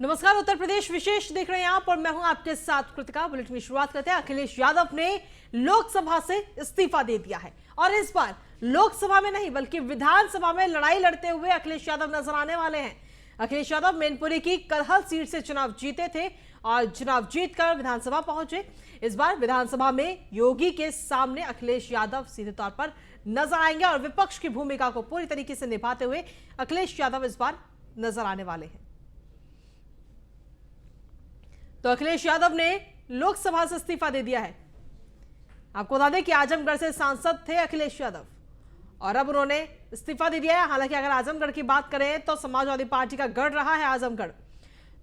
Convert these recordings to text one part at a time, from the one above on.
नमस्कार, उत्तर प्रदेश विशेष देख रहे हैं आप और मैं हूं आपके साथ कृतिका। बुलेटिन की शुरुआत करते हैं। अखिलेश यादव ने लोकसभा से इस्तीफा दे दिया है और इस बार लोकसभा में नहीं बल्कि विधानसभा में लड़ाई लड़ते हुए अखिलेश यादव नजर आने वाले हैं। अखिलेश यादव मैनपुरी की करहल सीट से चुनाव जीते थे और चुनाव जीतकर विधानसभा पहुंचे। इस बार विधानसभा में योगी के सामने अखिलेश यादव सीधे तौर पर नजर आएंगे और विपक्ष की भूमिका को पूरी तरीके से निभाते हुए अखिलेश यादव इस बार नजर आने वाले हैं। तो अखिलेश यादव ने लोकसभा से इस्तीफा दे दिया है। आपको बता दें कि आजमगढ़ से सांसद थे अखिलेश यादव और अब उन्होंने इस्तीफा दे दिया है। हालांकि अगर आजमगढ़ की बात करें तो समाजवादी पार्टी का गढ़ रहा है आजमगढ़,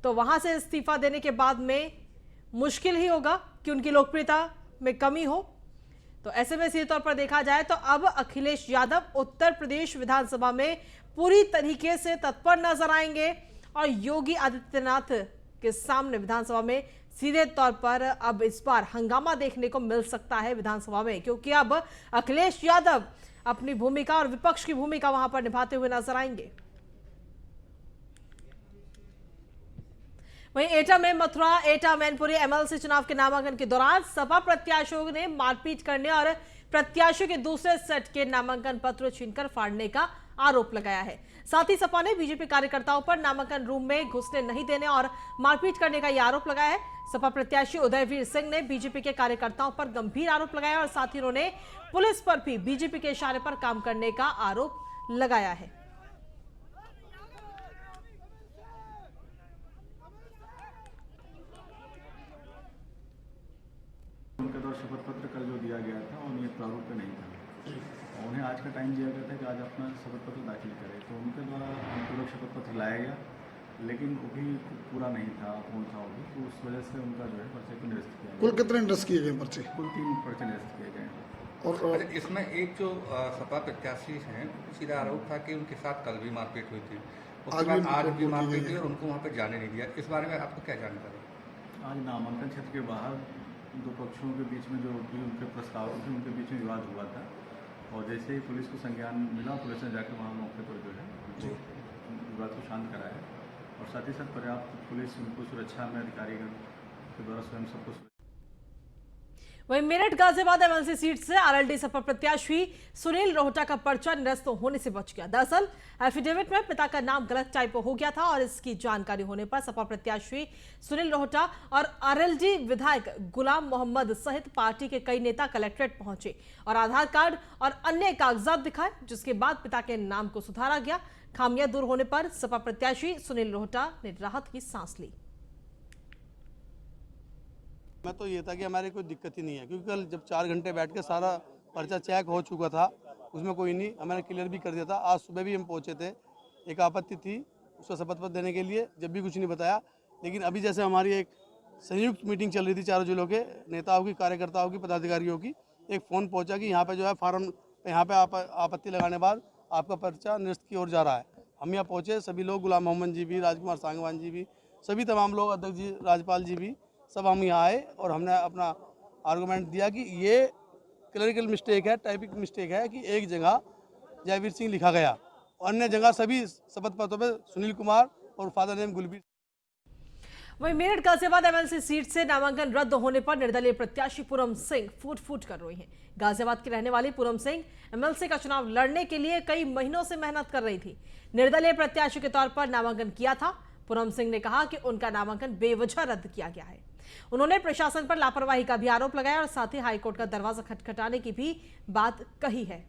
तो वहां से इस्तीफा देने के बाद में मुश्किल ही होगा कि उनकी लोकप्रियता में कमी हो। तो ऐसे में सीधे तौर पर देखा जाए तो अब अखिलेश यादव उत्तर प्रदेश विधानसभा में पूरी तरीके से तत्पर नजर आएंगे और योगी आदित्यनाथ के सामने विधानसभा में सीधे तौर पर अब इस बार हंगामा देखने को मिल सकता है विधानसभा में, क्योंकि अब अखिलेश यादव अपनी भूमिका और विपक्ष की भूमिका वहां पर निभाते हुए नजर आएंगे। वहीं एटा में मथुरा एटा मैनपुरी एमएलसी चुनाव के नामांकन के दौरान सपा प्रत्याशियों ने मारपीट करने और प्रत्याशियों के दूसरे सेट के नामांकन पत्र छीनकर फाड़ने का आरोप लगाया है। साथ ही सपा ने बीजेपी कार्यकर्ताओं पर नामांकन रूम में घुसने नहीं देने और मारपीट करने का यह आरोप लगाया है। सपा प्रत्याशी उदयवीर सिंह ने बीजेपी के कार्यकर्ताओं पर गंभीर आरोप लगाया और साथ ही उन्होंने पुलिस पर भी बीजेपी के इशारे पर काम करने का आरोप लगाया है। उनके द्वारा शपथ पत्र कल जो दिया गया था वो नियत प्रारूप पे नहीं था और उन्हें आज का टाइम दिया गया था कि आज अपना शपथ पत्र दाखिल करें, तो उनके द्वारा अनुपूरक शपथ पत्र लाया गया लेकिन वो भी पूरा नहीं था, अपूर्ण था वो भी, तो उस वजह से उनका जो है पर्चे को निरस्त किया गया। कुल कितने निरस्त किए गए पर्चे? कुल 3 पर्चे निरस्त किए गए। और इसमें एक जो सपा प्रत्याशी हैं, सीधा आरोप था कि उनके साथ कल भी मारपीट हुई थी, उसके बाद आज भी मारपीट हुई और उनको वहाँ पर जाने नहीं दिया। इस बारे में आपको क्या जानकारी? आज नामांकन क्षेत्र के बाहर दो पक्षों के बीच में जो भी उनके प्रस्ताव थे उनके बीच में विवाद हुआ था और जैसे ही पुलिस को संज्ञान मिला, पुलिस ने जाकर वहाँ मौके पर जो है उनको विवाद को शांत कराया और साथ ही साथ पर्याप्त पुलिस उनको सुरक्षा में अधिकारीगण के द्वारा स्वयं सबको। वहीं मेरठ गाजियाबाद एमएलसी सीट से आरएलडी सपा प्रत्याशी सुनील रोहटा का पर्चा निरस्त होने से बच गया। दरअसल एफिडेविट में पिता का नाम गलत टाइप हो गया था और इसकी जानकारी होने पर सपा प्रत्याशी सुनील रोहटा और आरएलडी विधायक गुलाम मोहम्मद सहित पार्टी के कई नेता कलेक्ट्रेट पहुंचे और आधार कार्ड और अन्य कागजात दिखाए, जिसके बाद पिता के नाम को सुधारा गया। खामियां दूर होने पर सपा प्रत्याशी सुनील रोहटा ने राहत की सांस ली। मैं तो ये था कि हमारी कोई दिक्कत ही नहीं है, क्योंकि कल जब 4 घंटे बैठ के सारा पर्चा चेक हो चुका था, उसमें कोई नहीं, हमारे क्लियर भी कर दिया था। आज सुबह भी हम पहुंचे थे, एक आपत्ति थी उसका शपथ पत्र देने के लिए, जब भी कुछ नहीं बताया। लेकिन अभी जैसे हमारी एक संयुक्त मीटिंग चल रही थी चारों जिलों के नेताओं की, कार्यकर्ताओं की, पदाधिकारियों की, एक फ़ोन पहुँचा कि यहाँ पर जो है फार्म यहाँ पर आपत्ति लगाने बाद आपका पर्चा निरस्त की ओर जा रहा है। हम यहाँ पहुँचे, सभी लोग, गुलाम मोहम्मद जी भी, राजकुमार सांगवान जी भी, सभी तमाम लोग, अध्यक्ष जी, राज्यपाल जी भी, सब हम यहाँ आए और हमने अपना आर्गूमेंट दिया कि ये क्लरिकल मिस्टेक है, टाइपिंग मिस्टेक है कि एक जगह जयवीर सिंह लिखा गया और अन्य जगह सभी शपथ पत्रों में सुनील कुमार और फादर नेम गुलबीर। वहीं मेरठ गाजियाबाद एमएलसी सीट से नामांकन रद्द होने पर निर्दलीय प्रत्याशी पूरम सिंह फूट फूट कर रही हैं। गाजियाबाद की रहने वाली पूरम सिंह एमएलसी का चुनाव लड़ने के लिए कई महीनों से मेहनत कर रही थी। निर्दलीय प्रत्याशी के तौर पर नामांकन किया था। पूरम सिंह ने कहा कि उनका नामांकन बेवजह रद्द किया गया है। उन्होंने प्रशासन पर लापरवाही का भी आरोप लगाया और साथ ही हाईकोर्ट का दरवाजा खटखटाने की भी बात कही है।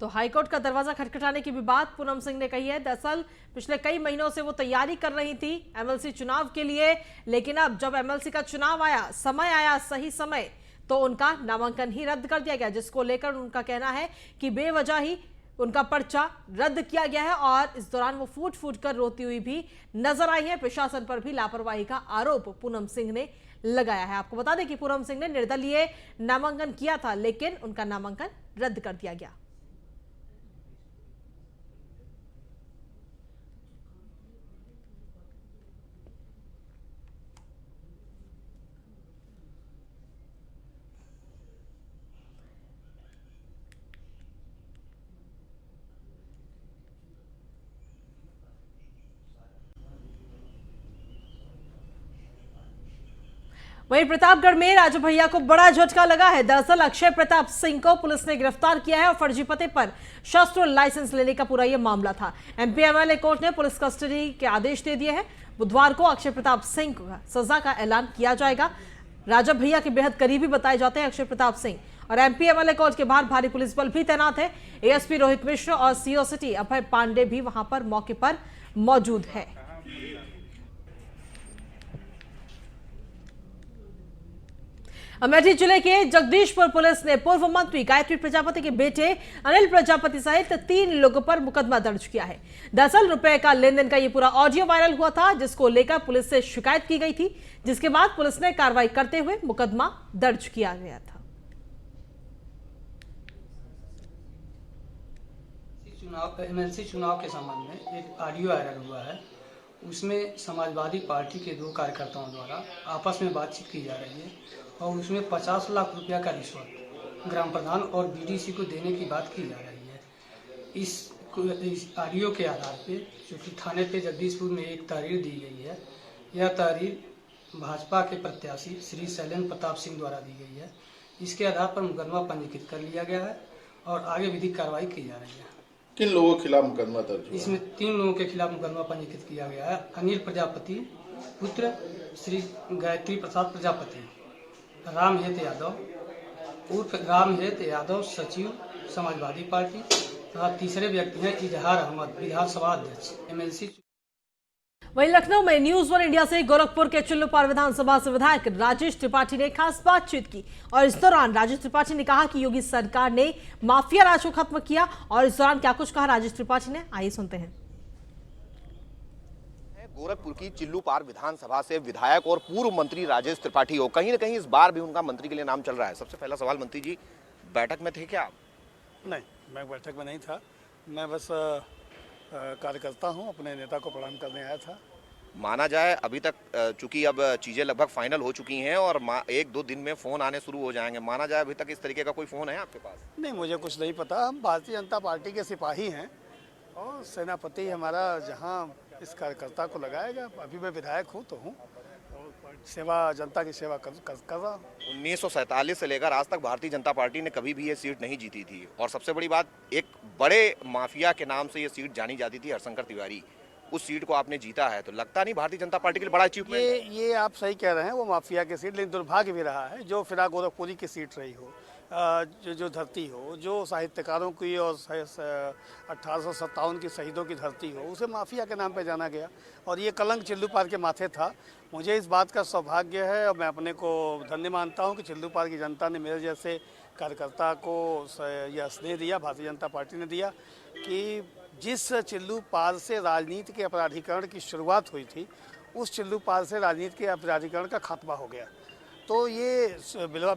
तो हाईकोर्ट का दरवाजा खटखटाने की भी बात पूनम सिंह ने कही है। दरअसल पिछले कई महीनों से वो तैयारी कर रही थी एमएलसी चुनाव के लिए, लेकिन अब जब एमएलसी का चुनाव आया, समय आया, सही समय, तो उनका नामांकन ही रद्द कर दिया गया, जिसको लेकर उनका कहना है कि बेवजह ही उनका पर्चा रद्द किया गया है और इस दौरान वो फूट फूट कर रोती हुई भी नजर आई है। प्रशासन पर भी लापरवाही का आरोप पूनम सिंह ने लगाया है। आपको बता दें कि पूनम सिंह ने निर्दलीय नामांकन किया था, लेकिन उनका नामांकन रद्द कर दिया गया। वहीं प्रतापगढ़ में राजू भैया को बड़ा झटका लगा है। दरअसल अक्षय प्रताप सिंह को पुलिस ने गिरफ्तार किया है और फर्जी पते पर शस्त्र लाइसेंस लेने का पूरा यह मामला था। एमपी एमएलए कोर्ट ने पुलिस कस्टडी के आदेश दे दिए हैं। बुधवार को अक्षय प्रताप सिंह को सजा का ऐलान किया जाएगा। राजू भैया के बेहद करीबी बताए जाते हैं अक्षय प्रताप सिंह, और एमपी एमएलए कोर्ट के बाहर भारी पुलिस बल भी तैनात है। एएसपी रोहित मिश्र और सीओ सिटी अभय पांडे भी वहां पर मौके पर मौजूद है। अमेठी जिले के जगदीशपुर पुलिस ने पूर्व मंत्री गायत्री प्रजापति के बेटे अनिल प्रजापति सहित 3 लोगों पर मुकदमा दर्ज किया है। दरअसल रुपए का लेन देन का ये पूरा ऑडियो वायरल हुआ था, जिसको लेकर पुलिस से शिकायत की गई थी, जिसके बाद पुलिस ने कार्रवाई करते हुए मुकदमा दर्ज किया गया था। एमएलसी चुनाव के संबंध में एक ऑडियो वायरल हुआ है। उसमें समाजवादी पार्टी के 2 कार्यकर्ताओं द्वारा आपस में बातचीत की जा रही है और उसमें 50 लाख रुपया का रिश्वत ग्राम प्रधान और बीडीसी को देने की बात की जा रही है। इस ऑडियो के आधार पे चूँकि थाने पे जगदीशपुर में एक तहरीर दी गई है, यह तहरीर भाजपा के प्रत्याशी श्री शैलेंद्र प्रताप सिंह द्वारा दी गई है। इसके आधार पर मुकदमा पंजीकृत कर लिया गया है और आगे विधिक कार्रवाई की जा रही है। किन लोगों के खिलाफ मुकदमा दर्ज हुआ? इसमें 3 लोगों के खिलाफ मुकदमा पंजीकृत किया गया है। अनिल प्रजापति पुत्र श्री गायत्री प्रसाद प्रजापति, रामहेत यादव उर्फ रामहेत यादव सचिव समाजवादी पार्टी, तथा तीसरे व्यक्ति हैं इजहार अहमद विधानसभा अध्यक्ष एमएलसी। वहीं लखनऊ में न्यूज 1 इंडिया से गोरखपुर के चिल्लूपार विधानसभा से विधायक राजेश त्रिपाठी ने खास बातचीत की और इस दौरान राजेश त्रिपाठी ने कहा कि योगी सरकार ने माफिया राज को खत्म किया। और इस दौरान क्या कुछ कहा राजेश त्रिपाठी ने, आइए सुनते हैं। गोरखपुर की चिल्लूपार विधानसभा से विधायक और पूर्व मंत्री राजेश त्रिपाठी हो, कहीं न कहीं इस बार भी उनका मंत्री के लिए नाम चल रहा है। सबसे पहला सवाल, मंत्री जी बैठक में थे क्या आप? नहीं, मैं बैठक में नहीं था। मैं बस कार्यकर्ता हूं, अपने नेता को प्रणाम करने आया था। माना जाए अभी तक चूंकि अब चीजें लगभग फाइनल हो चुकी हैं और 1-2 दिन में फोन आने शुरू हो जाएंगे, माना जाए अभी तक इस तरीके का कोई फोन है आपके पास? नहीं, मुझे कुछ नहीं पता। हम भारतीय जनता पार्टी के सिपाही हैं और सेनापति हमारा जहां इस कार्यकर्ता को लगाएगा। अभी मैं विधायक हूं तो हूं और सेवा, जनता की सेवा कर रहा हूँ। 1947 से लेकर आज तक भारतीय जनता पार्टी ने कभी भी ये सीट नहीं जीती थी और सबसे बड़ी बात, एक बड़े माफिया के नाम से ये सीट जानी जाती थी, हरशंकर तिवारी। उस सीट को आपने जीता है तो लगता नहीं भारतीय जनता पार्टी के लिए बड़ा अचीवमेंट? ये आप सही कह रहे हैं, वो माफिया की सीट, लेकिन दुर्भाग्य भी रहा है जो फिरा गोरखपुरी की सीट रही हो, जो धरती हो, जो साहित्यकारों की और 1857 की शहीदों की धरती हो, उसे माफिया के नाम पे जाना गया और ये कलंक चिल्लूपार के माथे था। मुझे इस बात का सौभाग्य है और मैं अपने को धन्य मानता हूँ कि चिल्लूपार की जनता ने मेरे जैसे कार्यकर्ता को यह स्नेह दिया, भारतीय जनता पार्टी ने दिया कि जिस चिल्लूपार से राजनीति के अपराधीकरण की शुरुआत हुई थी, उस चिल्लूपार से राजनीति के अपराधीकरण का खात्मा हो गया। तो ये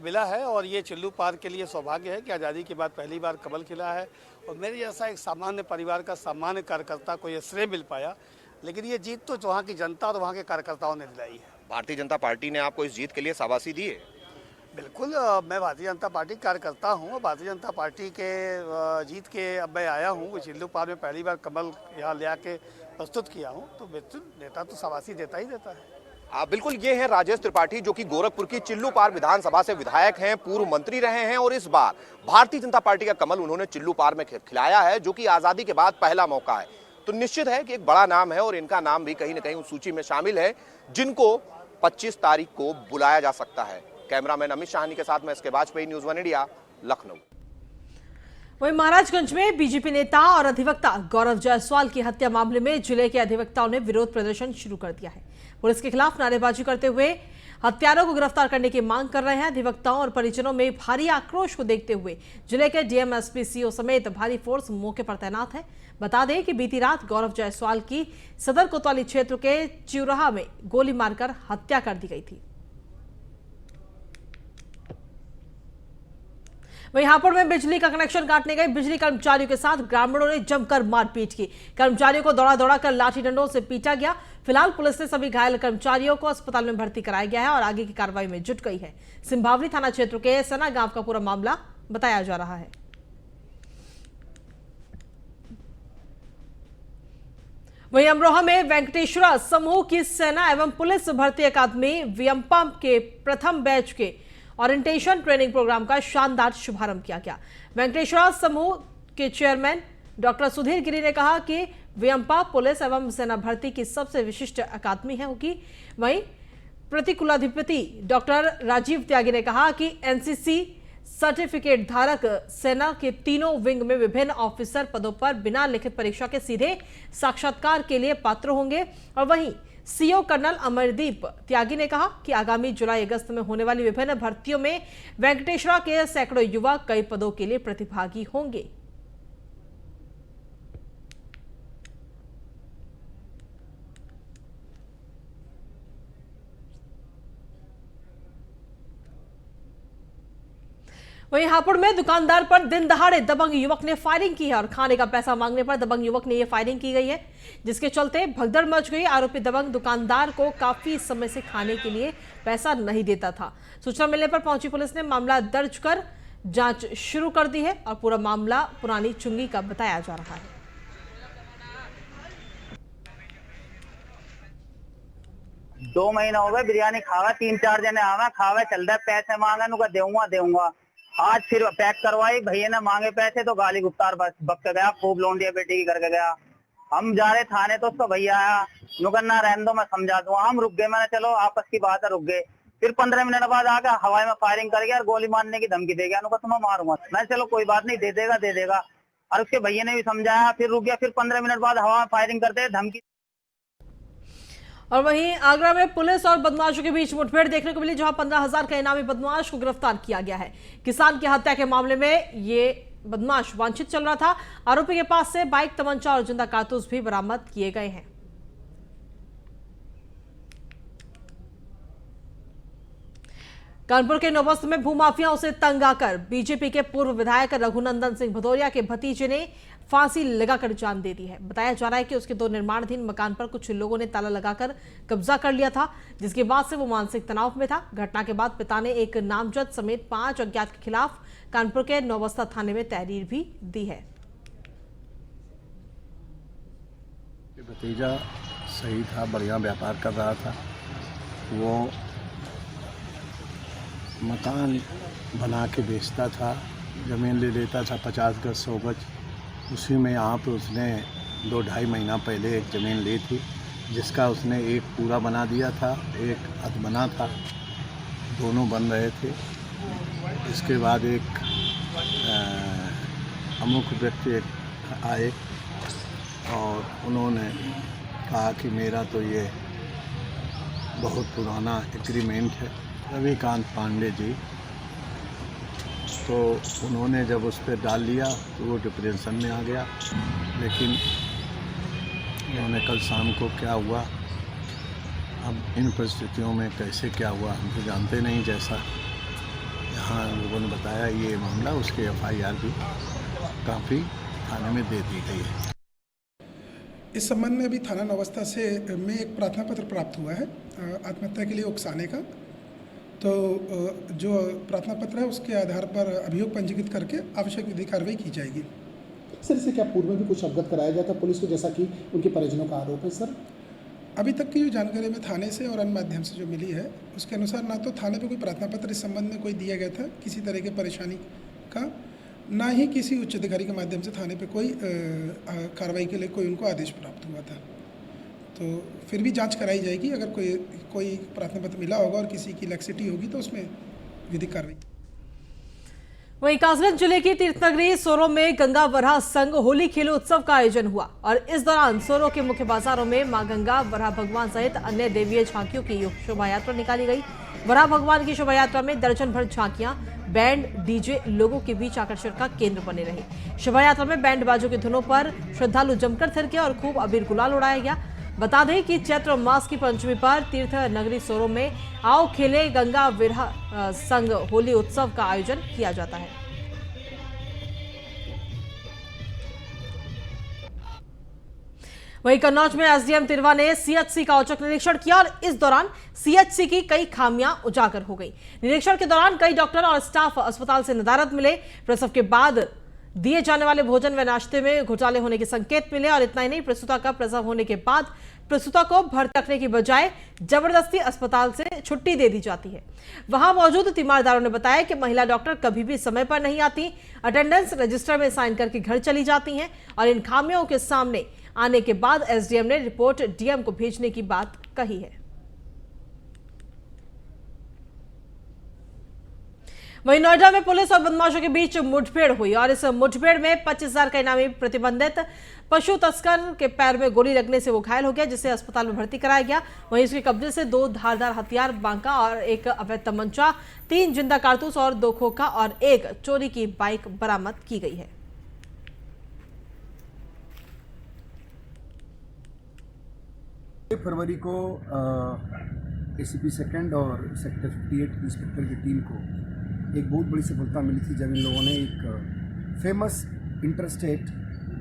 बिला है और ये चिल्लूपार के लिए सौभाग्य है कि आज़ादी के बाद पहली बार कमल खिला है और मेरे जैसा एक सामान्य परिवार का सामान्य कार्यकर्ता को ये श्रेय मिल पाया। लेकिन ये जीत तो वहाँ की जनता और वहाँ के कार्यकर्ताओं ने दिलाई है। भारतीय जनता पार्टी ने आपको इस जीत के लिए शाबाशी दी है? बिल्कुल, मैं भारतीय जनता पार्टी कार्यकर्ता हूँ और भारतीय जनता पार्टी के जीत के अब मैं आया हूँ। चिल्लूपार में पहली बार कमल यहाँ ले आके प्रस्तुत किया हूँ, तो बिल्कुल नेता तो शाबाशी देता ही देता है। बिल्कुल, ये है राजेश त्रिपाठी जो कि गोरखपुर की चिल्लूपार विधानसभा से विधायक हैं, पूर्व मंत्री रहे हैं और इस बार भारतीय जनता पार्टी का कमल उन्होंने चिल्लूपार में खिलाया है, जो कि आजादी के बाद पहला मौका है। तो निश्चित है कि एक बड़ा नाम है और इनका नाम भी कहीं ना कहीं उस सूची में शामिल है जिनको 25 तारीख को बुलाया जा सकता है। कैमरामैन अमित शाहनी के साथ मैं इसके वाजपेयी, न्यूज़ 1 इंडिया, लखनऊ। वहीं महाराजगंज में बीजेपी नेता और अधिवक्ता गौरव जायसवाल की हत्या मामले में जिले के अधिवक्ताओं ने विरोध प्रदर्शन शुरू कर दिया है। पुलिस के खिलाफ नारेबाजी करते हुए हत्यारों को गिरफ्तार करने की मांग कर रहे हैं। अधिवक्ताओं और परिजनों में भारी आक्रोश को देखते हुए जिले के डीएम, एसपी, सीओ समेत भारी फोर्स मौके पर तैनात है। बता दें कि बीती रात गौरव जायसवाल की सदर कोतवाली क्षेत्र के चिउराहा में गोली मारकर हत्या कर दी गई थी। वहीं हापुड़ में बिजली का कनेक्शन काटने गए बिजली कर्मचारियों के साथ ग्रामीणों ने जमकर मारपीट की। कर्मचारियों को दौड़ा दौड़ा कर लाठी डंडों से पीटा गया। फिलहाल पुलिस ने सभी घायल कर्मचारियों को अस्पताल में भर्ती कराया गया है और आगे की कार्रवाई में जुट गई है। सिंभावली थाना क्षेत्र के सना गांव का पूरा मामला बताया जा रहा है। वहीं अमरोहा में वेंकटेश्वरा समूह की सेना एवं पुलिस भर्ती अकादमी वीएमपा के प्रथम बैच के ओरिएंटेशन ट्रेनिंग प्रोग्राम का शानदार शुभारंभ किया गया। वेंकटेश्वरा समूह के चेयरमैन डॉक्टर सुधीर गिरी ने कहा कि वीएमपा पुलिस एवं सेना भर्ती की सबसे विशिष्ट अकादमी है होगी। वहीं प्रतिकुलाधिपति डॉक्टर राजीव त्यागी ने कहा कि एनसीसी सर्टिफिकेट धारक सेना के तीनों विंग में विभिन्न ऑफिसर पदों पर बिना लिखित परीक्षा के सीधे साक्षात्कार के लिए पात्र होंगे। और वहीं सीओ कर्नल अमरदीप त्यागी ने कहा कि आगामी जुलाई अगस्त में होने वाली विभिन्न भर्तियों में वेंकटेश्वरा के सैकड़ों युवा कई पदों के लिए प्रतिभागी होंगे। वहीं हापुड़ में दुकानदार पर दिन दहाड़े दबंग युवक ने फायरिंग की है और खाने का पैसा मांगने पर दबंग युवक ने यह फायरिंग की गई है, जिसके चलते भगदड़ मच गई। आरोपी दबंग दुकानदार को काफी समय से खाने के लिए पैसा नहीं देता था। सूचना मिलने पर पहुंची पुलिस ने मामला दर्ज कर जांच शुरू कर दी है और पूरा मामला पुरानी चुंगी का बताया जा रहा है। 2 महीना हो गए बिरयानी खावा, 3-4 जने आवा खावे चल रहा, पैसे मांगा नुका देऊंगा। आज फिर पैक करवाई, भैया ने मांगे पैसे तो गाली गुप्तार बक के गया, खूब लोंडिया बेटी की करके गया। हम जा रहे थाने तो उसका भैया आया, नुकन्ना रहने दो मैं समझा दूंगा। हम रुक गए, मैंने चलो आपस की बात है, रुक गए। फिर 15 मिनट बाद आकर हवाई में फायरिंग कर गया और गोली मारने की धमकी दे गया। नुका तुम्हें मारूंगा। मैं चलो कोई बात नहीं, दे देगा। और उसके भैया ने भी समझाया, फिर रुक गया। फिर 15 मिनट बाद हवा में फायरिंग करते धमकी। और वहीं आगरा में पुलिस और बदमाशों के बीच मुठभेड़ देखने को मिली, जहां 15,000 का इनामी बदमाश को गिरफ्तार किया गया है। किसान की हत्या के मामले में ये बदमाश वांछित चल रहा था। आरोपी के पास से बाइक, तमंचा और जिंदा कारतूस भी बरामद किए गए हैं। कानपुर के नौबस्त में भूमाफियाओं से तंग आकर बीजेपी के पूर्व विधायक रघुनंदन सिंह भदौरिया के भतीजे ने फांसी लगाकर जान दे दी है। बताया जा रहा है कि उसके 2 निर्माणाधीन मकान पर कुछ लोगों ने ताला लगाकर कब्जा कर लिया था, जिसके बाद से वो मानसिक तनाव में था। घटना के बाद पिता ने एक नामजद समेत 5 अज्ञात के खिलाफ कानपुर के नौबस्ता थाने में तहरीर भी दी है। भतीजा सही था, बढ़िया व्यापार कर रहा था। वो मकान बना के बेचता था, ज़मीन ले लेता था 50 गज 100 गज। उसी में यहाँ पे उसने 2-2.5 महीना पहले एक ज़मीन ली थी, जिसका उसने एक पूरा बना दिया था, एक अध बना था, दोनों बन रहे थे। इसके बाद एक अमुक व्यक्ति आए और उन्होंने कहा कि मेरा तो ये बहुत पुराना एग्रीमेंट है। रविकांत पांडे जी, तो उन्होंने जब उस पर डाल लिया तो वो डिप्रेशन में आ गया। लेकिन उन्होंने कल शाम को क्या हुआ, अब इन परिस्थितियों में कैसे क्या हुआ हम तो जानते नहीं। जैसा यहाँ लोगों ने बताया ये मामला, उसके FIR भी काफ़ी थाने में दे दी गई है। इस संबंध में अभी थाना नौबस्ता से में एक प्रार्थना पत्र प्राप्त हुआ है आत्महत्या के लिए उकसाने का। तो जो प्रार्थना पत्र है उसके आधार पर अभियोग पंजीकृत करके आवश्यक विधिक कार्रवाई की जाएगी। सर, इससे क्या पूर्व में भी कुछ अवगत कराया गया था पुलिस को, जैसा कि उनके परिजनों का आरोप है? सर, अभी तक की जो जानकारी में थाने से और अन्य माध्यम से जो मिली है उसके अनुसार ना तो थाने पे कोई प्रार्थना पत्र इस संबंध में कोई दिया गया था किसी तरह की परेशानी का, ना ही किसी उच्च अधिकारी के माध्यम से थाने पे कोई कार्रवाई के लिए कोई उनको आदेश प्राप्त हुआ था। तो फिर भी जांच कराई जाएगी। अगर कोई प्रार्थना पत्र मिला होगा और किसी की लैक्सिटी होगी तो उसमें विधिक कार्रवाई। वहीं कासगंज जिले की तीर्थनगरी सोरो में गंगा वराह संघ होली खेलो उत्सव का आयोजन हुआ और इस दौरान सोरो के मुख्य बाजारों में मां गंगा, वराह भगवान सहित अन्य देवीय झांकियों की शोभा यात्रा निकाली गई। वराह भगवान की शोभा यात्रा में दर्जन भर झांकियां, बैंड, डीजे लोगों के बीच आकर्षण का केंद्र बने रहे। शोभा यात्रा में बैंड बाजों की धुनों पर श्रद्धालु जमकर थिरके और खूब अबीर गुलाल उड़ाया गया। बता दें कि चैत्र मास की पंचमी पर तीर्थ नगरी सोरो में आओ खेले गंगा विरह संघ होली उत्सव का आयोजन किया जाता है। वहीं कन्नौज में एसडीएम तिरवा ने सीएचसी का औचक निरीक्षण किया और इस दौरान सीएचसी की कई खामियां उजागर हो गई। निरीक्षण के दौरान कई डॉक्टर और स्टाफ अस्पताल से नदारद मिले। प्रसव के बाद दिए जाने वाले भोजन व नाश्ते में घोटाले होने के संकेत मिले और इतना ही नहीं, प्रसूता का प्रसव होने के बाद प्रसूता को भर्ती रखने की बजाय जबरदस्ती अस्पताल से छुट्टी दे दी जाती है। वहां मौजूद तीमारदारों ने बताया कि महिला डॉक्टर कभी भी समय पर नहीं आती, अटेंडेंस रजिस्टर में साइन करके घर चली जाती हैं और इन खामियों के सामने आने के बाद एसडीएम ने रिपोर्ट डीएम को भेजने की बात कही है। वहीं नोएडा में पुलिस और बदमाशों के बीच मुठभेड़ हुई और इस मुठभेड़ में 25,000 का इनामी प्रतिबंधित पशु तस्कर के पैर में गोली लगने से वो घायल हो गया, जिसे अस्पताल में भर्ती कराया गया। वहीं उसके कब्जे से 2 धारदार हथियार, बांका और एक अवैध तमंचा, 3 जिंदा कारतूस और 2 खोखा और 1 चोरी की बाइक बरामद की गई है। फरवरी को एसीपी सेकंड और सेक्टर 58 इंस्पेक्टर की टीम को एक बहुत बड़ी सफलता मिली थी जब इन लोगों ने एक फेमस इंटरस्टेट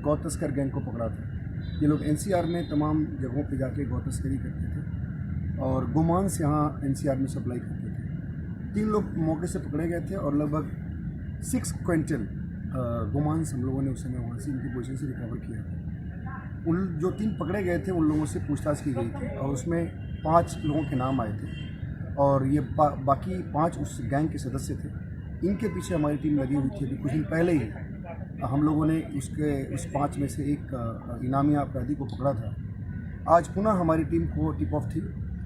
गौ तस्कर गैंग को पकड़ा था। ये लोग एनसीआर में तमाम जगहों पे जाके गौ तस्करी करते थे और गोमान से यहाँ एनसीआर में सप्लाई करते थे। 3 लोग मौके से पकड़े गए थे और लगभग 6 क्विंटल गोमांस हम लोगों ने उस समय वहाँ से इनकी पोजीशन से रिकवर किया था। उन जो 3 पकड़े गए थे उन लोगों से पूछताछ की गई थी और उसमें 5 लोगों के नाम आए थे और ये बाकी 5 उस गैंग के सदस्य थे। इनके पीछे हमारी टीम लगी हुई थी। अभी कुछ दिन पहले ही हम लोगों ने उस 5 में से एक इनामी अपराधी को पकड़ा था। आज पुनः हमारी टीम को टिप ऑफ थी,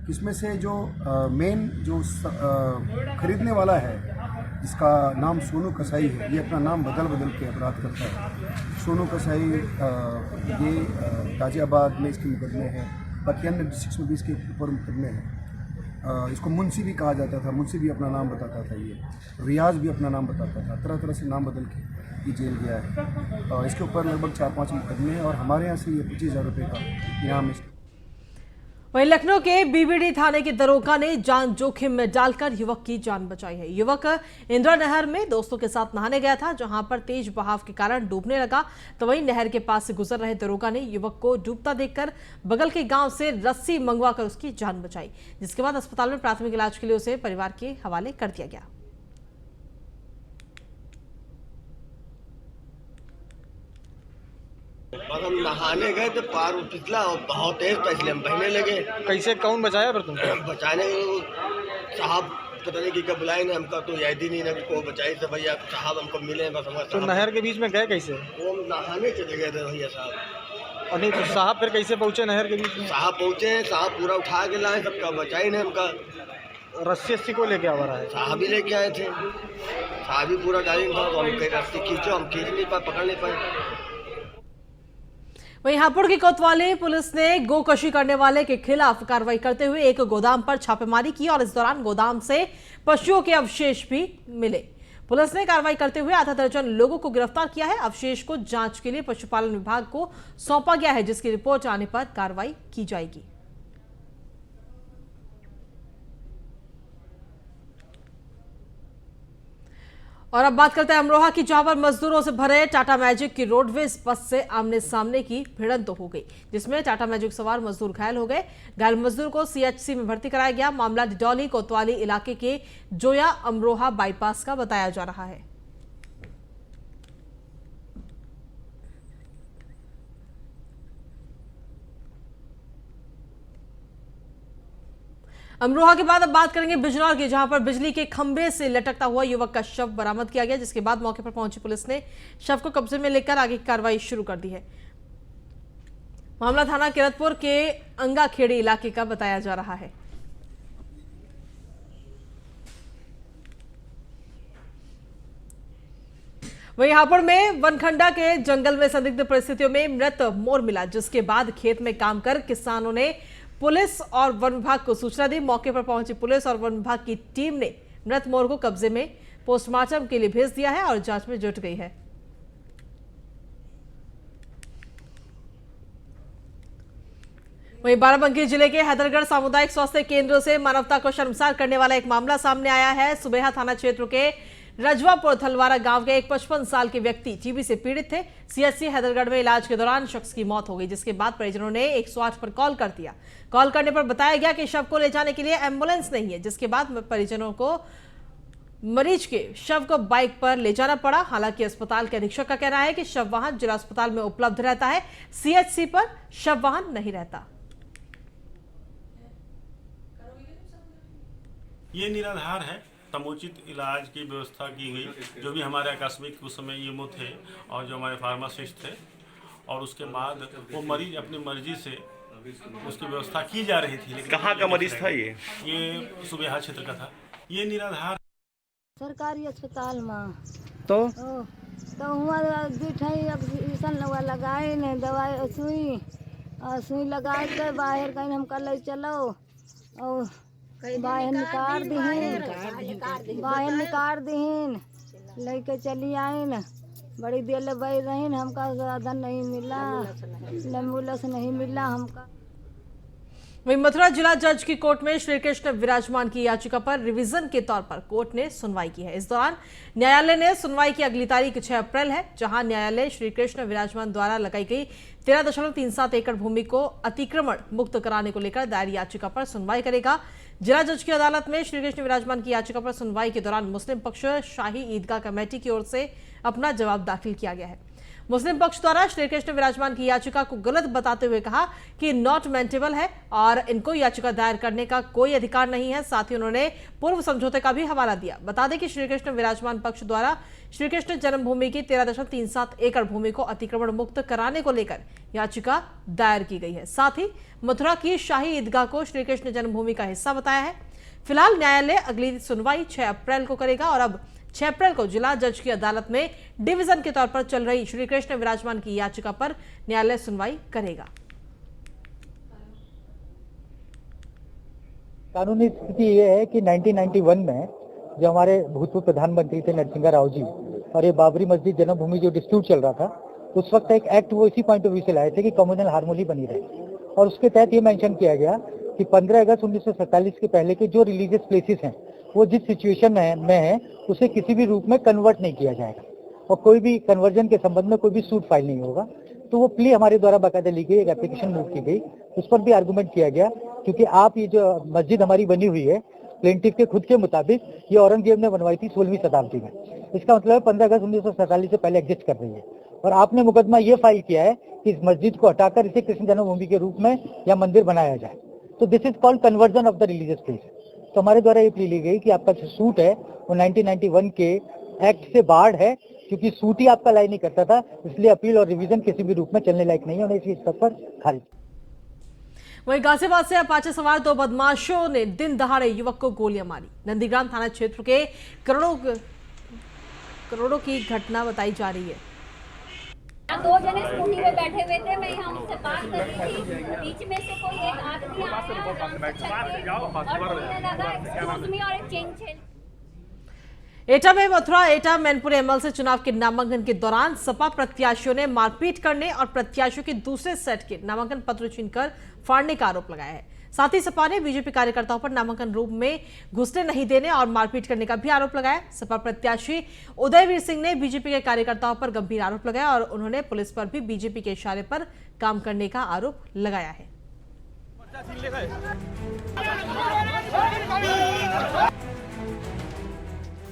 इसमें से जो मेन जो खरीदने वाला है जिसका नाम सोनू कसाई है, ये अपना नाम बदल के अपराध करता है। सोनू कसाई ये गाजियाबाद में इसके मुकदमे हैं, बाकी अन्य डिस्ट्रिक्ट में भी इसके ऊपर मुकदमे हैं। इसको मुंशी भी कहा जाता था, मुंशी भी अपना नाम बताता था, ये रियाज भी अपना नाम बताता था, तरह तरह से नाम बदल के ये जेल गया है। इसके ऊपर लगभग 4-5 मुकदमे हैं और हमारे यहाँ से ये 25,000 रुपये का इनाम। वहीं लखनऊ के बीबीडी थाने के दरोगा ने जान जोखिम में डालकर युवक की जान बचाई है। युवक इंदिरा नहर में दोस्तों के साथ नहाने गया था, जहां पर तेज बहाव के कारण डूबने लगा, तो वहीं नहर के पास से गुजर रहे दरोगा ने युवक को डूबता देखकर बगल के गांव से रस्सी मंगवाकर उसकी जान बचाई, जिसके बाद अस्पताल में प्राथमिक इलाज के लिए उसे परिवार के हवाले कर दिया गया। बस हम नहाने गए तो पार फिसला और बहुत तेज था, इसलिए हम बहने लगे। कैसे कौन बचाया फिर तुम? बचाने साहब पता नहीं कि बुलाए ने हमका, तो याद ही नहीं ना को बचाई तो भैया साहब हमको मिले बस। हम तो नहर के बीच में गए कैसे? वो हम नहाने चले गए थे भैया साहब। और नहीं तो साहब फिर कैसे पहुँचे नहर के बीच में? साहब पहुँचे, साहब पूरा उठा के लाए, सबका बचाई ने हमका। रस्सी को लेके आ रहा है साहब ही लेके आए थे, साहब ही पूरा डाली था, तो हम कहीं रस्सी खींचो, हम खींच नहीं पाए, पकड़ नहीं पाए। वहीं हापुड़ की कोतवाली पुलिस ने गोकशी करने वाले के खिलाफ कार्रवाई करते हुए एक गोदाम पर छापेमारी की और इस दौरान गोदाम से पशुओं के अवशेष भी मिले। पुलिस ने कार्रवाई करते हुए आधा दर्जन लोगों को गिरफ्तार किया है। अवशेष को जांच के लिए पशुपालन विभाग को सौंपा गया है, जिसकी रिपोर्ट आने पर कार्रवाई की जाएगी। और अब बात करते हैं अमरोहा की, जहां पर मजदूरों से भरे टाटा मैजिक की रोडवेज बस से आमने सामने की भिड़ंत हो गई, जिसमें टाटा मैजिक सवार मजदूर घायल हो गए। घायल मजदूर को सीएचसी में भर्ती कराया गया। मामला डिडौली कोतवाली इलाके के जोया अमरोहा बाईपास का बताया जा रहा है। अमरोहा के बाद अब बात करेंगे बिजनौर की, जहां पर बिजली के खंभे से लटकता हुआ युवक का शव बरामद किया गया, जिसके बाद मौके पर पहुंची पुलिस ने शव को कब्जे में लेकर आगे की कार्रवाई शुरू कर दी है। मामला थाना किरतपुर के अंगाखेड़ी इलाके का बताया जा रहा है। वहीं हापुड़ में वनखंडा के जंगल में संदिग्ध परिस्थितियों में मृत मोर मिला, जिसके बाद खेत में काम कर किसानों ने पुलिस और वन विभाग को सूचना दी। मौके पर पहुंची पुलिस और वन विभाग की टीम ने मृत मोर को कब्जे में पोस्टमार्टम के लिए भेज दिया है और जांच में जुट गई है। वहीं बाराबंकी जिले के हैदरगढ़ सामुदायिक स्वास्थ्य केंद्र से मानवता को शर्मसार करने वाला एक मामला सामने आया है। सुबेहा थाना क्षेत्र के रजवापुर थलवारा गांव के एक 55 साल के व्यक्ति टीबी से पीड़ित थे। सीएचसी हैदरगढ़ में इलाज के दौरान शख्स की मौत हो गई, जिसके बाद परिजनों ने 108 पर कॉल कर दिया। कॉल करने पर बताया गया कि शव को ले जाने के लिए एम्बुलेंस नहीं है, जिसके बाद परिजनों को मरीज के शव को बाइक पर ले जाना पड़ा। हालांकि अस्पताल के अधीक्षक का कहना है कि शव वाहन जिला अस्पताल में उपलब्ध रहता है, सीएचसी पर शव वाहन नहीं रहता। ये निराधार है, समुचित इलाज की व्यवस्था की गई। जो भी हमारे आकस्मिक उस समय ईएमओ थे और जो हमारे फार्मासिस्ट थे, और उसके बाद वो मरीज अपनी मर्जी से उसकी व्यवस्था की जा रही थी। लेकिन कहाँ का मरीज था ये सुबेहा क्षेत्र का था। ये निराधार सरकारी अस्पताल में तो हुआ ऑक्सीजन लगाए ने दवाई सुई लगाए के बाहर कहीं हम कल चलो और बाहर निकाल दीन लेके चली आए न। बड़ी देर ले बैठ रही हमका साधन नहीं मिला, एम्बुलेंस नहीं मिला हमका। वहीं मथुरा जिला जज की कोर्ट में श्री कृष्ण विराजमान की याचिका पर रिवीजन के तौर पर कोर्ट ने सुनवाई की है। इस दौरान न्यायालय ने सुनवाई की अगली तारीख 6 अप्रैल है, जहां न्यायालय श्री कृष्ण विराजमान द्वारा लगाई गई 13.37 एकड़ भूमि को अतिक्रमण मुक्त कराने को लेकर दायर याचिका पर सुनवाई करेगा। जिला जज की अदालत में श्री कृष्ण विराजमान की याचिका पर सुनवाई के दौरान मुस्लिम पक्ष शाही ईदगाह कमेटी की ओर से अपना जवाब दाखिल किया गया है। मुस्लिम पक्ष द्वारा श्री कृष्ण विराजमान की याचिका को गलत बताते हुए कहा कि नॉट मेंटेबल है और इनको याचिका दायर करने का कोई अधिकार नहीं है। साथ ही उन्होंने पूर्व समझौते का भी हवाला दिया। बता दें कि श्री कृष्ण विराजमान पक्ष द्वारा श्री कृष्ण जन्मभूमि की 13.37 एकड़ भूमि को अतिक्रमण मुक्त कराने को लेकर याचिका दायर की गई है। साथ ही मथुरा की शाही ईदगाह को श्री कृष्ण जन्मभूमि का हिस्सा बताया है। फिलहाल न्यायालय अगली सुनवाई 6 अप्रैल को करेगा और अब 6 अप्रैल को जिला जज की अदालत में डिवीजन के तौर पर चल रही श्री कृष्ण विराजमान की याचिका पर न्यायालय सुनवाई करेगा। कानूनी स्थिति ये है कि 1991 में जो हमारे भूतपूर्व प्रधानमंत्री थे नरसिंह राव जी और ये बाबरी मस्जिद जन्मभूमि जो डिस्प्यूट चल रहा था, उस वक्त एक एक्ट वो इसी पॉइंट ऑफ व्यू से लाए थे कि कम्युनल हार्मोनी बनी रहे और उसके तहत ये मेंशन किया गया कि 15 अगस्त 1947 के पहले के जो रिलीजियस प्लेसेस हैं वो जिस सिचुएशन में है उसे किसी भी रूप में कन्वर्ट नहीं किया जाएगा और कोई भी कन्वर्जन के संबंध में कोई भी सूट फाइल नहीं होगा। तो वो प्ली हमारे द्वारा बाकायदा ली गई, एक एप्लीकेशन मूव की गई, उस पर भी आर्गूमेंट किया गया क्योंकि आप ये जो मस्जिद हमारी बनी हुई है प्लेंटिफ के खुद के मुताबिक ये औरंगजेब ने बनवाई थी 16वीं शताब्दी में। इसका मतलब 15 अगस्त 1947 से पहले एग्जिस्ट कर रही है और आपने मुकदमा ये फाइल किया है कि इस मस्जिद को हटाकर इसे कृष्ण जन्मभूमि के रूप में या मंदिर बनाया जाए। तो this is called conversion of the religious place. तो हमारे द्वारा ये प्ली ली गई कि आपका जो सूट है वो 1991 के एक्ट से बार्ड है क्योंकि सूट ही आपका लाई नहीं करता था, इसलिए अपील और रिवीजन किसी भी रूप में चलने लायक नहीं है और इसी स्तर पर खारिज। वहीं गाजियाबाद से अपाचे सवार 2 बदमाशों ने दिन दहाड़े युवक को गोलियां मारी। नंदीग्राम थाना क्षेत्र के करोड़ों की घटना बताई जा रही है। 2 जने स्कूटी पे बैठे हुए थे, मैं यहाँ उनसे बात कर रही थी, बीच में से कोई एक आदमी आया और बोलने लगा एक्सक्यूज मी और एक चेन छेल। एटा में मथुरा एटा मैनपुरी एमएल से चुनाव के नामांकन के दौरान सपा प्रत्याशियों ने मारपीट करने और प्रत्याशियों के दूसरे सेट के नामांकन पत्र छीनकर फाड़ने का आरोप लगाया है। साथ ही सपा ने बीजेपी कार्यकर्ताओं पर नामांकन रूम में घुसने नहीं देने और मारपीट करने का भी आरोप लगाया। सपा प्रत्याशी उदयवीर सिंह ने बीजेपी के कार्यकर्ताओं पर गंभीर आरोप लगाया और उन्होंने पुलिस पर भी बीजेपी के इशारे पर काम करने का आरोप लगाया है।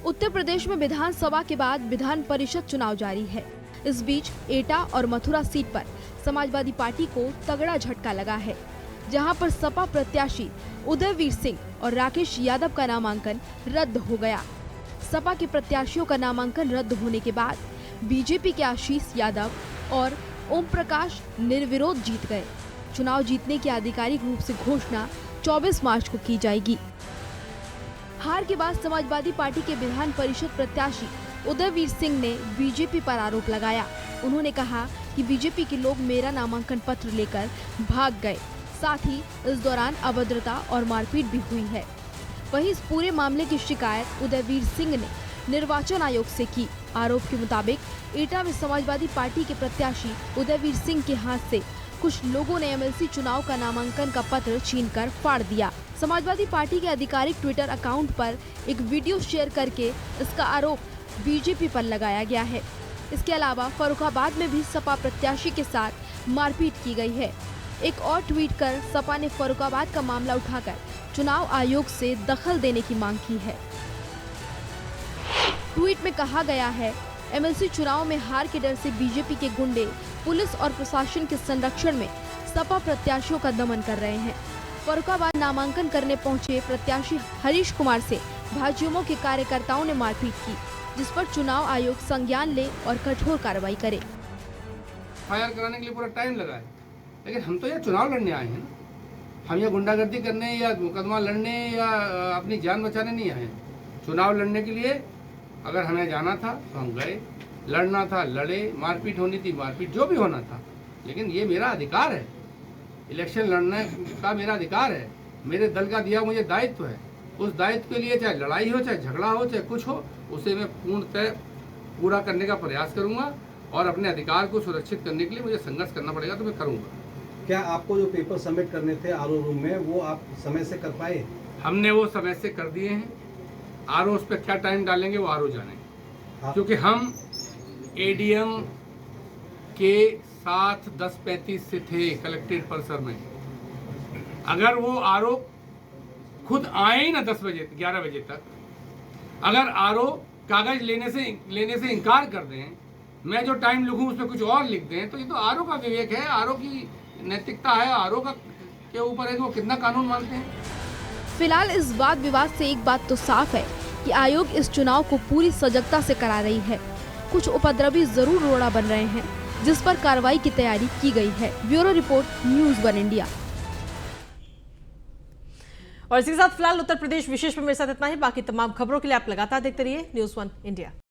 उत्तर प्रदेश में विधानसभा के बाद विधान परिषद चुनाव जारी है। इस बीच एटा और मथुरा सीट पर समाजवादी पार्टी को तगड़ा झटका लगा है, जहां पर सपा प्रत्याशी उदयवीर सिंह और राकेश यादव का नामांकन रद्द हो गया। सपा के प्रत्याशियों का नामांकन रद्द होने के बाद बीजेपी के आशीष यादव और ओम प्रकाश निर्विरोध जीत गए। चुनाव जीतने की आधिकारिक रूप से घोषणा 24 मार्च को की जाएगी। हार के बाद समाजवादी पार्टी के विधान परिषद प्रत्याशी उदयवीर सिंह ने बीजेपी पर आरोप लगाया। उन्होंने कहा कि बीजेपी के लोग मेरा नामांकन पत्र लेकर भाग गए, साथ ही इस दौरान अभद्रता और मारपीट भी हुई है। वहीं इस पूरे मामले की शिकायत उदयवीर सिंह ने निर्वाचन आयोग से की। आरोप के मुताबिक एटा में समाजवादी पार्टी के प्रत्याशी उदयवीर सिंह के हाथ से कुछ लोगों ने एमएलसी चुनाव का नामांकन का पत्र छीनकर फाड़ दिया। समाजवादी पार्टी के आधिकारिक ट्विटर अकाउंट पर एक वीडियो शेयर करके इसका आरोप बीजेपी पर लगाया गया है। इसके अलावा फर्रुखाबाद में भी सपा प्रत्याशी के साथ मारपीट की गई है। एक और ट्वीट कर सपा ने फर्रुखाबाद का मामला उठाकर चुनाव आयोग से दखल देने की मांग की है। ट्वीट में कहा गया है, एमएलसी चुनाव में हार के डर से बीजेपी के गुंडे पुलिस और प्रशासन के संरक्षण में सपा प्रत्याशियों का दमन कर रहे हैं। फर्रुखाबाद नामांकन करने पहुंचे प्रत्याशी हरीश कुमार से भाजयुमो के कार्यकर्ताओं ने मारपीट की, जिस पर चुनाव आयोग संज्ञान ले और कठोर कार्रवाई करे। फायर कराने के लिए पूरा टाइम लगा है, लेकिन हम तो यहाँ चुनाव लड़ने आए हैं ना। हम यहाँ गुंडागर्दी करने या मुकदमा लड़ने या अपनी जान बचाने नहीं आए हैं। चुनाव लड़ने के लिए अगर हमें जाना था तो हम गए, लड़ना था लड़े, मारपीट होनी थी मारपीट, जो भी होना था। लेकिन ये मेरा अधिकार है, इलेक्शन लड़ने का मेरा अधिकार है, मेरे दल का दिया मुझे दायित्व है। उस दायित्व के लिए चाहे लड़ाई हो, चाहे झगड़ा हो, चाहे कुछ हो, उसे मैं पूर्णतः पूरा करने का प्रयास करूंगा और अपने अधिकार को सुरक्षित करने के लिए मुझे संघर्ष करना पड़ेगा तो मैं करूंगा। क्या आपको जो पेपर सबमिट करने थे आरओ रूम में, वो आप समय से कर पाए? हमने वो समय से कर दिए हैं। आरओ उस पर क्या टाइम डालेंगे वो आरओ जाने, क्योंकि हम एडीएम के साथ 10:35 से थे कलेक्ट्रेट परिसर में। अगर वो आरओ खुद आए ही ना 11 बजे तक, अगर आरओ कागज लेने से इनकार कर दें, मैं जो टाइम लिखूं उसमें कुछ और लिख दें, तो ये तो आरओ का विवेक है, आरओ की नैतिकता है, आरओ का के ऊपर है कि वो कितना कानून मानते हैं। फिलहाल इस वाद विवाद से एक बात तो साफ है कि आयोग इस चुनाव को पूरी सजगता से करा रही है। कुछ उपद्रवी जरूर रोड़ा बन रहे हैं, जिस पर कार्रवाई की तैयारी की गई है। Bureau report, news 1 India. और इसी के साथ फिलहाल उत्तर प्रदेश विशेष में मेरे साथ इतना ही। बाकी तमाम खबरों के लिए आप लगातार देखते रहिए न्यूज़ 1 इंडिया।